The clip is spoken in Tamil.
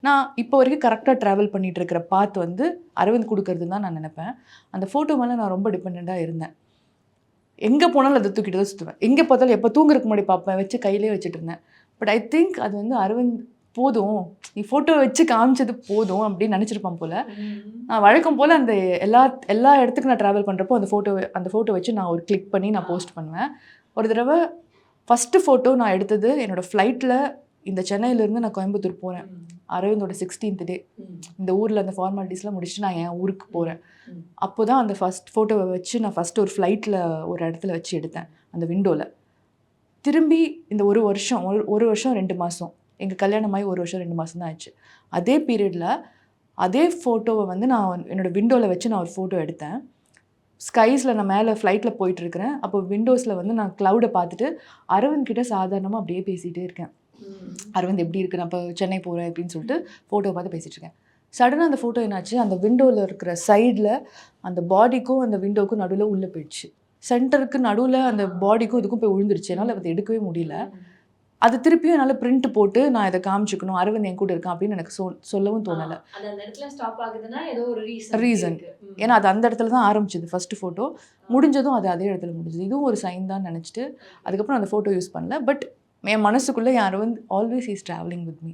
நான் இப்போ வரைக்கும் கரெக்டாக ட்ராவல் பண்ணிட்டு இருக்கிற பாத் வந்து அரவிந்த் கொடுக்கறதுன்னு தான் நான் நினைப்பேன். அந்த ஃபோட்டோ மேலே நான் ரொம்ப டிபெண்டண்ட்டாக இருந்தேன். எங்கே போனாலும் அதை தூக்கிட்டு தான் சுற்றுவேன். எங்கே பார்த்தாலும் எப்போ தூங்குறதுக்கு முன்னாடி பார்ப்பேன், வச்சு கையிலேயே வச்சுட்டு இருந்தேன். பட் ஐ திங்க் அது வந்து அரவிந்த் போதும், நீ ஃபோட்டோ வச்சு காமிச்சது போதும் அப்படின்னு நினச்சிருப்பான் போல். நான் வழக்கம் போல் அந்த எல்லா எல்லா இடத்துக்கும் நான் ட்ராவல் பண்ணுறப்போ அந்த ஃபோட்டோ வச்சு நான் ஒரு கிளிக் பண்ணி நான் போஸ்ட் பண்ணுவேன். ஒரு தடவை ஃபஸ்ட்டு ஃபோட்டோ நான் எடுத்தது என்னோடய ஃப்ளைட்டில் இந்த சென்னையிலேருந்து நான் கோயம்புத்தூர் போகிறேன். அரவிந்தோட 16th டே. இந்த ஊரில் அந்த ஃபார்மாலிட்டிஸ்லாம் முடிச்சுட்டு நான் என் ஊருக்கு போகிறேன். அப்போ தான் அந்த ஃபஸ்ட் ஃபோட்டோவை வச்சு நான் ஃபஸ்ட்டு ஒரு ஃப்ளைட்டில் ஒரு இடத்துல வச்சு எடுத்தேன், அந்த விண்டோவில். திரும்பி இந்த ஒரு வருஷம் 2 மாதம், எங்கள் கல்யாணமாகி 1 வருஷம் 2 மாதம் தான் ஆச்சு. அதே பீரியடில் அதே ஃபோட்டோவை வந்து நான் என்னோடய விண்டோவில் வச்சு நான் ஒரு ஃபோட்டோ எடுத்தேன். ஸ்கைஸில் நான் மேலே ஃப்ளைட்டில் போயிட்டுருக்கிறேன். அப்போ விண்டோஸில் வந்து நான் க்ளவுடை பார்த்துட்டு அரவிந்த் கிட்ட சாதாரணமாக அப்படியே பேசிகிட்டே இருக்கேன். அரவிந்த் எப்படி இருக்குது, நான் இப்போ சென்னை போகிறேன் அப்படின்னு சொல்லிட்டு ஃபோட்டோவை பார்த்து பேசிகிட்டு இருக்கேன். சடனாக அந்த ஃபோட்டோ என்னாச்சு, அந்த விண்டோவில் இருக்கிற சைடில் அந்த பாடிக்கும் அந்த விண்டோக்கும் நடுவில் உள்ளே போயிடுச்சு. சென்டருக்கு நடுவில் அந்த பாடிக்கும் இதுக்கும் போய் விழுந்துருச்சு. என்னால் அதை எடுக்கவே முடியல. அது திருப்பியும் என்னால் பிரிண்ட் போட்டு நான் இதை காமிச்சிக்கணும், அரவிந்த் என் கூட இருக்கான் அப்படின்னு எனக்கு சொல்லவும் தோணலை. ரீசன் ஏன்னா அது அந்த இடத்துல தான் ஆரம்பிச்சது ஃபஸ்ட்டு ஃபோட்டோ, முடிஞ்சதும் அது அதே இடத்துல முடிஞ்சது. இதுவும் ஒரு சைன் தான் நினச்சிட்டு அதுக்கப்புறம் அந்த ஃபோட்டோ யூஸ் பண்ணல. பட் என் மனசுக்குள்ளே என் Aravind always is travelling with me.